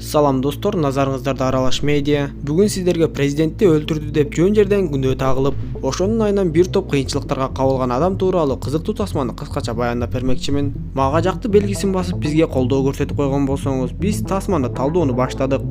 Салам достор, назарыңыздарда Аралаш медиа. Бүгүн сиздерге президентти өлтүрдү деп жөн жерден күнөө тагылып, ошонун айынан бир топ кыйынчылыктарга кабылган адам тууралуу кызыктуу тасманы кыскача баяндап бермекчимин. Мага жакты белгисин басып бизге колдоо көрсөтүп койгон болсоңуз, биз тасманы талдоону баштадык.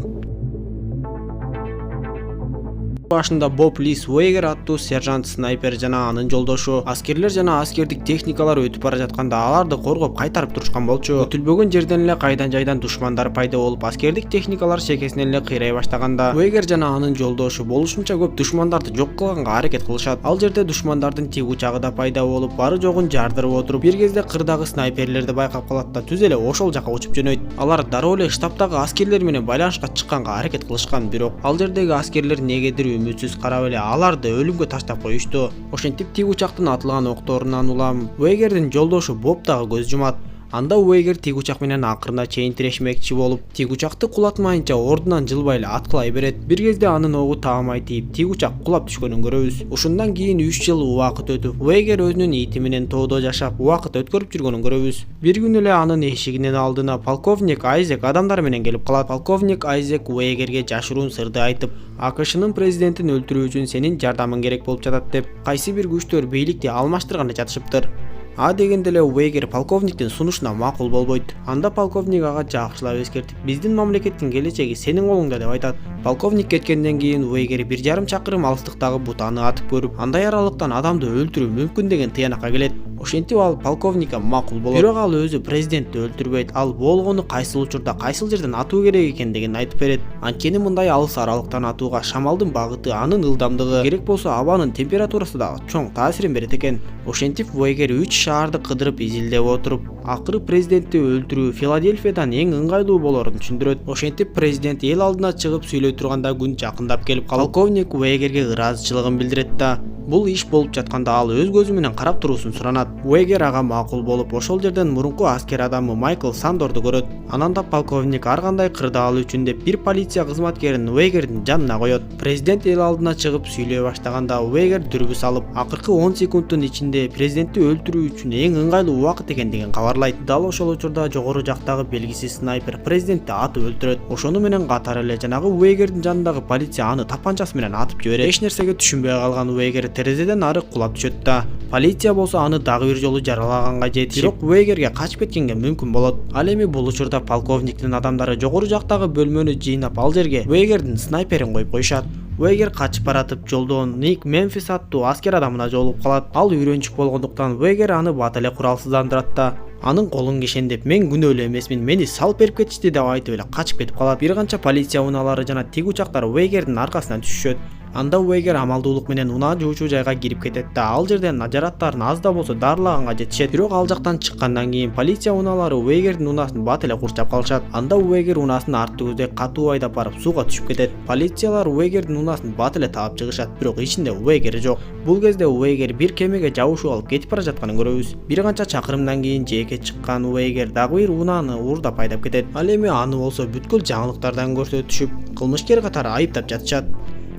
Башында Боб Лис Уэйгер аттуу сержант снайпер жана анын жолдошу аскерлер жана аскердик техникалар өтүп бара жатканда аларды коргоп кайтарып турушкан болчу. Күтүлбөгөн жерден эле кайдан жайдан душмандар пайда болуп, аскердик техникалар шекесинен эле кыйрай баштаганда Уэйгер жана анын жолдошу болушунча көп душмандарды жок кылганга аракет кылышат. Ал жерде душмандардын тиг учагы да пайда болуп, бары жогун жардырып отуруп, бир кезде кырдагы снайперлерди байкап калат да түз эле ошол жака учуп жөнөйт. Алар дароо эле штабтагы аскерлер менен байланышка чыкканга аракет кылышкан, бирок ал жердеги аскерлер негедир үмүтсүз карап эле аларды өлүмгө таштап коюшту. Ошентип тиг учактын атылган окторунан улам Уэйгердин жолдошу Боб дагы көз жумат. Анда Уэйгер тиг учак менен акырына чейин тирешмекчи болуп, тиг учакты кулатмайынча ордунан жылбай эле аткылай берет. Бир кезде анын огу таамай тийип, тиг учак кулап түшкөнүн көрөбүз. Ушундан кийин 3 жыл убакыт өтүп, Уэйгер өзүнүн ити менен тоодо жашап, убакыт өткөрүп жүргөнүн көрөбүз. Бир күнү эле анын эшигинин алдына полковник Айзек адамдар менен келип калат. Полковник Айзек Уэйгерге жашыруун сырды айтып, АКШнын президентин өлтүрүү үчүн сенин жардамың керек болуп жатат деп, кайсы бир күчтөр бийликти алмаштырганы жатышыптыр. Дегенде эле Уэйгер полковниктин сунушуна макул болбойт. Анда полковник ага жакшылап эскертип, биздин мамлекеттин келечеги сенин колуңда деп айтат. Полковник кеткенден кийин Уэйгер 1,5 чакырым алыстыктагы бутаны атып көрүп, андай аралыктан адамды өлтүрүү мүмкүн деген тыянакка келет. Ошентип ал полковникке макул болот. Бирок ал өзү президентти өлтүрбөйт. Ал болгону кайсыл учурда, кайсыл жерден атуу керек экендигин айтып берет. Анткени мындай алыс аралыктан атууга шамалдын багыты, анын ылдамдыгы, керек болсо абанын температурасы да чоң таасирин берет экен. Ошентип Уэйгер 3 шаарды кыдырып изилдеп отуруп, акыры президентти өлтүрүү Филадельфиядан эң ыңгайлуу болорун түшүндүрөт. Ошентип президент эл алдына чыгып сүйлөй турганда күн жакындап келип калып, полковник Уэйгерге ыраазычылыгын билдирет да, бул иш болуп жатканда ал өз көзү менен карап туруусун суранат. Уэйгер ага макул болуп, ошол жерден мурунку аскер адамы Майкл Сандорду көрөт. Анан да полковник ар кандай кырдаал үчүн деп бир полиция кызматкерин Уэйгердин жанына коет. Президент эл алдына чыгып сүйлөй баштаганда Уэйгер дүрбү салып, акыркы 10 секундтун ичинде президентти өлтүрүү үчүн эң ыңгайлуу убакыт экендигин кабарлайт. Дал ошол учурда жогору жактагы белгисиз снайпер президентти атып өлтүрөт. Ошону менен катар эле жанагы Уэйгердин жанындагы полиция аны тапанчасы менен атып жиберет. Эч нерсеге түшүнбөй калган Уэйгер терезеден ары кулап түшөт да. Полиция болсо аны дагы бир жолу жаралаганга жетишип, бирок Уэйгерге качып кеткенге мүмкүн болот. Ал эми бул учурда полковниктин адамдары жогору жактагы бөлмөнү жыйнап, ал жерге Уэйгердин снайперин коюп коюшат. Уэйгер качып баратып жолдон Ник Мемфис аттуу аскер адамына жолугуп калат. Ал үйрөнчүк болгондуктан Уэйгер аны бат эле куралсыздандырат да. Анын колун кишендеп, мен күнөөлүү эмесмин, мени салып берип кетишти деп айтып эле качып кетип калат. Бир канча полиция унаалары жана тиг учактар Уэйгердин аркасынан түшүшөт. Анда Уэйгер амалдуулук менен унаа жуучу жайга кирип кетет да, ал жерден жараттарын аз да болсо дарылаганга жетишет. Бирок ал жактан чыккандан кийин полиция унаалары Уэйгердин унаасын бат эле курчап калышат. Анда Уэйгер унаасын арттыгүздөй катуу айдап барып сууга түшүп кетет. Полициялар Уэйгердин унаасын бат эле таап чыгышат, бирок ичинде Уэйгер жок. Бул кезде Уэйгер бир кемеге жабышып алып кетип бара жатканын көрөбүз. Бир канча чакырымдан кийин жээкке чыккан Уэйгер дагы бир унааны уурдап айдап кетет. Ал эми аны болсо бүткүл жаңылыктардан көрсөтүшүп, кылмышкер катары айыптап жатышат.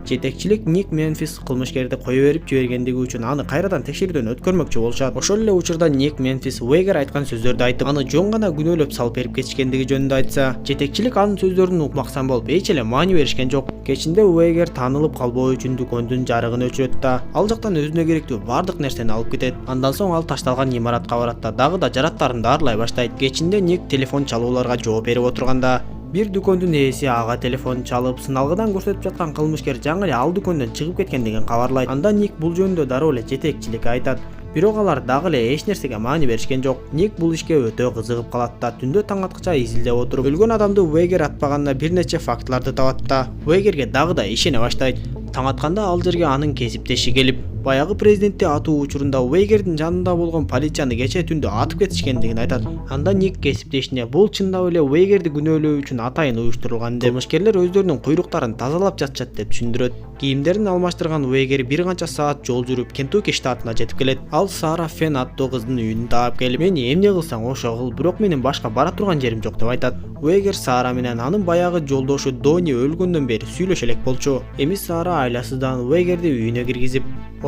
Жетекчилик Ник Мемфис кылмышкерди кое берип жибергендиги үчүн аны кайрадан текшерүүдөн өткөрмөкчү болушат. Ошол эле учурда Ник Мемфис Уэйгер айткан сөздөрдү айтып, аны жөн гана күнөөлөп салып берип кетишкендиги жөнүндө айтса, жетекчилик анын сөздөрүн укмаксан болуп эч эле маани беришкен жок. Кечинде Уэйгер таанылып калбоо үчүн дүкөндүн жарыгын өчүрөт да, ал жактан өзүнө керектүү бардык нерсени алып кетет. Андан соң ал ташталган имаратка барат да, дагы да жараттарын даарылай баштайт. Кечинде Ник телефон чалууларга жооп берип отурганда, бир дүкөндүн ээси ага телефон чалып, сыналгыдан көрсөтүп жаткан кылмышкер жаңы эле ал дүкөндөн чыгып кеткендигин кабарлайт. Анда Ник бул жөнүндө дароо эле жетекчиликке айтат. Бирок алар дагы эле эч нерсеге маани беришкен жок. Ник бул ишке өтө кызыгып калат да, түндө таң аткыча изилдеп отуруп, өлгөн адамды Уэйгер атпаганына бир нече фактыларды табат да, Уэйгерге дагы да ишене баштайт. Таң атканда ал жерге анын кесиптеши келип, баягы президентти атуу учурунда Уэйгердин жанында болгон полицияны кечээ түндө атып кетишкендигин айтат. Анда Ник кесиптешине бул чындап эле Уэйгерди күнөөлөө үчүн атайын уюштурулган деп, кылмышкерлер өздөрүнүн куйруктарын тазалап жатышат деп түшүндүрөт. Кийимдерин алмаштырган Уэйгер бир канча саат жол жүрүп Кентукки штатына жетип келет. Ал Сара Фен аттуу кыздын үйүн таап келип, мени эмне кылсаң ошо кыл, бирок менин башка бара турган жерим жок деп айтат. Уэйгер Сара менен анын баягы жолдошу Дони өлгөндөн бери сүйлөшө элек болчу. Эми Сара айласыздан Уэйгерди үйүнө киргизип,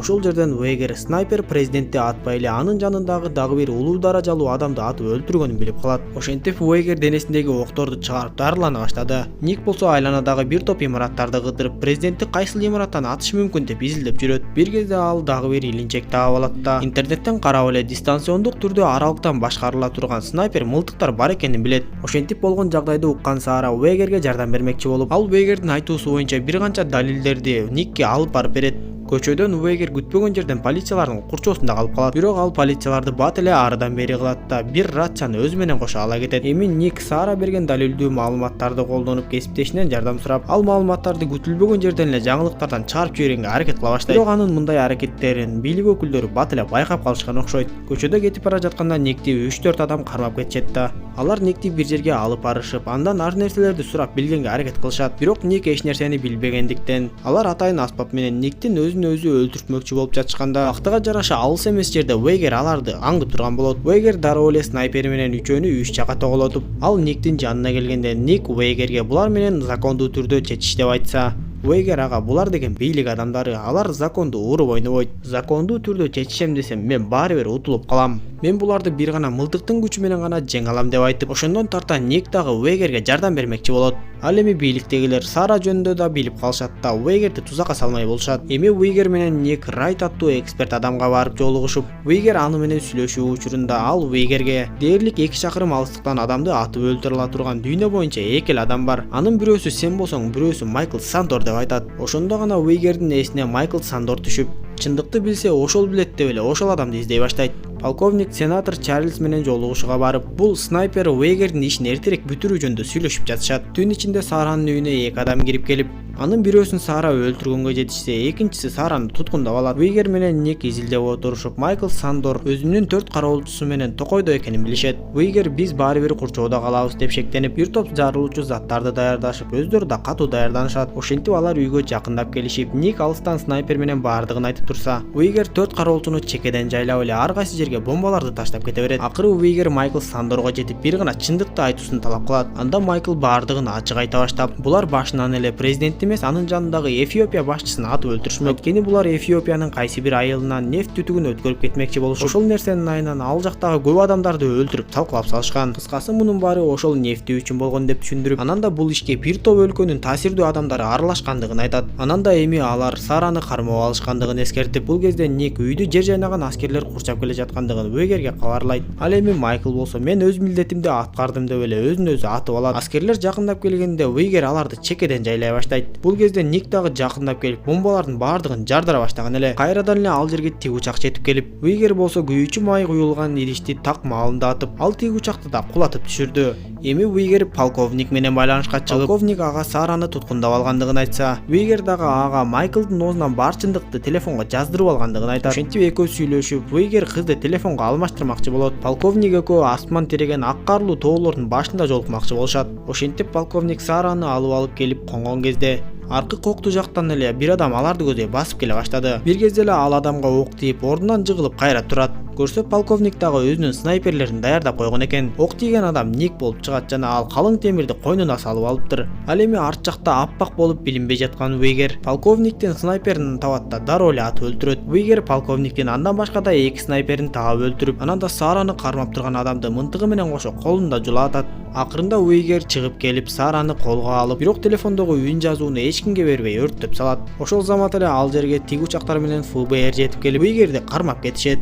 Ошол жерден Уэйгер снайпер президентти атпай эле анын жанындагы дагы бир улуу даражалуу адамды атып өлтүргөнүн билип калат. Ошентип Уэйгер денесиндеги окторду чыгарып дарылана баштады. Ник болсо айланадагы бир топ имараттарды кыдырып, президентти кайсыл имараттан атыш мүмкүн деп изилдеп жүрөт. Бир кезде ал дагы бир илинчек таап алат да интернеттен карап эле дистанциондук түрдө аралыктан башкарыла турган снайпер мылтыктар бар экенин билет. Ошентип болгон жагдайды уккан Сара Уэйгерге жардам бермекчи болуп, ал Уэйгердин айтуусу боюнча бир канча далилдерди Никке алып барып берет. Көчөдөн Уэйгер күтпөгөн жерден полициялардын курчоосунда калып калат. Бирок ал полицияларды бат эле арыдан бери кылат да бир рацияны өзү менен кошо ала кетет. Эми Ник Сара берген далилдүү маалыматтарды колдонуп кесиптешинен жардам сурап, ал маалыматтарды күтүлбөгөн жерден эле жаңылыктардан чыгарып жибергенге аракет кыла баштайт. Бирок анын мындай аракеттерин бийлик өкүлдөрү бат эле байкап калышкан окшойт. Көчөдө кетип бара жатканда Никти 3-4 адам кармап кетишет да. Алар Никти бир жерге алып барышып, андан ар нерселерди сурап билгенге аракет кылышат. Бирок Ник эч нерсени билбегендиктен, алар атайын аспап менен Никтин өзү өлтүртмөкчү болуп жатышканда, вактыга жараша алыс эмес жерде Уэйгер аларды аңдып турган болот. Уэйгер дароо эле снайпери менен үчөөнү 3 жакка тоголотуп, ал Никтин жанына келгенде Ник Уэйгерге булар менен закондуу түрдө чечиш деп айтса, Уэйгер ага булар деген бийлик адамдары, алар законду уруп ойнобойт. Закондуу түрдө чечишем десем, мен баары бир утулуп калам. Мен буларды бир гана мылтыктын күчү менен гана жеңе алам деп айтып, ошондон тарта Ник дагы Уэйгерге жардам бермекчи болот. Ал эми бийликтегилер Сара жөнүндө да билип калышат да Уэйгерди тузакка салмай болушат. Эми Уэйгер менен Ник Райт аттуу эксперт адамга барып жолугушуп, Уэйгер аны менен сүйлөшүү учурунда ал Уэйгерге дээрлик 2 чакырым алыстыктан адамды атып өлтүрө ала турган дүйнө боюнча 2 эле адам бар. Анын бирөөсү сен болсоң, бирөөсү Майкл Сандор деп айтат. Ошондо гана Уэйгердин эсине Майкл Сандор түшүп, чындыкты билсе ошол билет деп эле ошол адамды издей баштайт. Полковник сенатор Чарльз менен жолугушууга барып, бул снайпер Уэйгердин ишин эртерээк бүтүрүү жөнүндө сүйлөшүп жатышат. Түн ичинде Саранын үйүнө 2 адам кирип келип, анын бирөөсүн Сара өлтүргөнгө жетишсе, экинчиси Сараны туткундап алат. Уэйгер менен Ник изилдеп отурушуп, Майкл Сандор өзүнүн 4 кароолчусу менен токойдо экенин билишет. Уэйгер биз баары бир курчоодо калабыз деп шектенип, бир топ жарылуучу заттарды даярдашып, өздөрү да катуу даярданышат. Ошентип алар үйгө жакындап келишип, Ник алыстан снайпер менен баардыгын айтып турса, Уэйгер 4 кароолчуну чекеден жайлап эле ар кайсы жерге бомбаларды таштап кете берет. Акыры Уэйгер Майкл Сандорго жетип, бир гана чындыкты айтуусун талап кылат. Анда Майкл баардыгын ачык айта баштап, булар башынан эле президентти эмес, анын жанындагы Эфиопия башчысын атып өлтүрүшмөк. Анткени булар Эфиопиянын кайсы бир айылынан нефть түтүгүн өткөрүп кетмекчи болушуп, ошол нерсенин айынан ал жактагы көп адамдарды өлтүрүп талкалап салышкан. Кыскасы мунун баары ошол нефти үчүн болгон деп түшүндүрүп, анан да бул ишке бир топ өлкөнүн таасирдүү адамдары аралашкандыгын айтат. Анан да эми алар Сараны кармап алышкандыгын эскертип, бул кезде Ник үйдү жер жайнаган аскерлер курчап келе жаткандыгын Уэйгерге кабарлайт. Ал эми Майкл болсо, мен өз милдетимди аткардым деп эле өзүн өзү атып алат. Аскерлер жакындап келгенде Уэйгер аларды чекеден жайлай баштайт. Бул кезде Ник дагы жакындап келип, бомбалардын баардыгын жардыра баштаган эле. Кайрадан эле ал жерге тиг учак жетип келип, Уэйгер болсо күйүүчү май куюлган идишти так маалында атып, ал тиг учакты да кулатып түшүрдү. Эми Уэйгер полковник менен байланышка чыгып, полковник ага Сараны туткундап алгандыгын айтса, Уэйгер дагы ага Майклдын оозунан бар чындыкты телефонго жаздырып алгандыгын айтат. Ошентип экөө сүйлөшүп, Уэйгер кызды телефонго алмаштырмакчы болот. Полковник экөө асман тиреген ак карлуу тоолордун башында жолукмакчы болушат. Ошентип полковник Сараны алып келип конгон кезде, аркы кокту жактан эле бир адам аларды көздөй басып келе баштады. Бир кезде эле ал адамга ок тийип, ордунан жыгылып кайра турат. Көрсө полковник дагы өзүнүн снайперлерин даярдап койгон экен. Ок тийген адам Ник болуп чыгат жана ал калың темирди койнуна салып алыптыр. Ал эми арт жакта аппак болуп билинбей жаткан Уэйгер полковниктин снайперин табат да дароо эле атып өлтүрөт. Уэйгер полковниктин андан башка да 2 снайперин таап өлтүрүп, анан да Сараны кармап турган адамды мынтыгы менен кошо колунда жулатат. Акырында Уэйгер чыгып келип Сараны колго алып, бирок телефондогу үн жазууну эч кимге бербей өрттөп салат. Ошол замат эле ал жерге тиг учактар менен ФБР жетип келип, Уэйгерди кармап кетишет.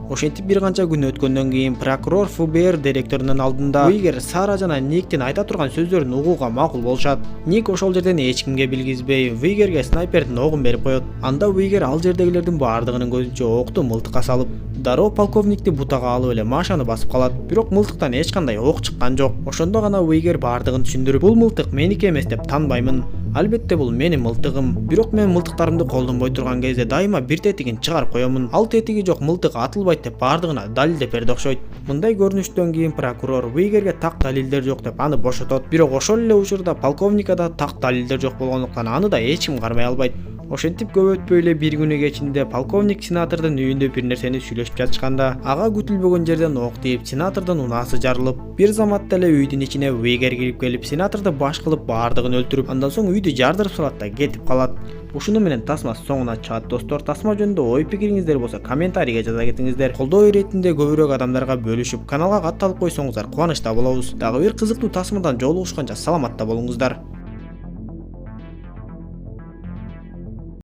Ошентип бир канча күн өткөндөн кийин прокурор ФБР директорунун алдында Уэйгер Сара жана Никтин айта турган сөздөрүн угууга макул болушат. Ник ошол жерден эч кимге билгизбей Уэйгерге снайпердин огун берип коет. Анда Уэйгер ал жердегилердин баардыгынын көзүнчө окту мылтыкка салып, дароо полковникти бутага алып эле машаны басып калат. Бирок мылтыктан эч кандай ок чыккан жок. Ошондо гана Уэйгер баардыгын түшүндүрүп, бул мылтык меники эмес деп танбаймын. Албетте бул менин мылтыгым. Бирок мен мылтыктарымды колдонбой турган кезде дайыма бир тетигин чыгарып коёмун. Ал тетиги жок мылтык атылбайт деп баардыгына далилдеп берди окшойт. Мындай көрүнүштөн кийин прокурор Уэйгерге так далилдер жок деп аны бошотот. Бирок ошол эле учурда полковникада так далилдер жок болгондуктан аны да эч ким кармай албайт. Ошентип көп өтпөй эле бир күнү кечинде полковник сенатордун үйүндө бир нерсени сүйлөшүп жатышканда ага күтүлбөгөн жерден ок тийип сенатордун унаасы жарылып, бир заматта эле үйдүн ичине Вейгер кирип келип сенаторду баш кылып баардыгын өлтүрүп, андан соң үйдү жардырып салат да кетип калат. Ушуну менен тасма соңуна чыгат достор. Тасма жөнүндө ой пикириңиздер болсо комментарийге жаза кетиңиздер. Колдоо иретинде көбүрөөк адамдарга бөлүшүп каналга катталып койсоңуздар кубанычта болобуз. Дагы бир кызыктуу тасмадан жолугушканча саламатта болуңуздар.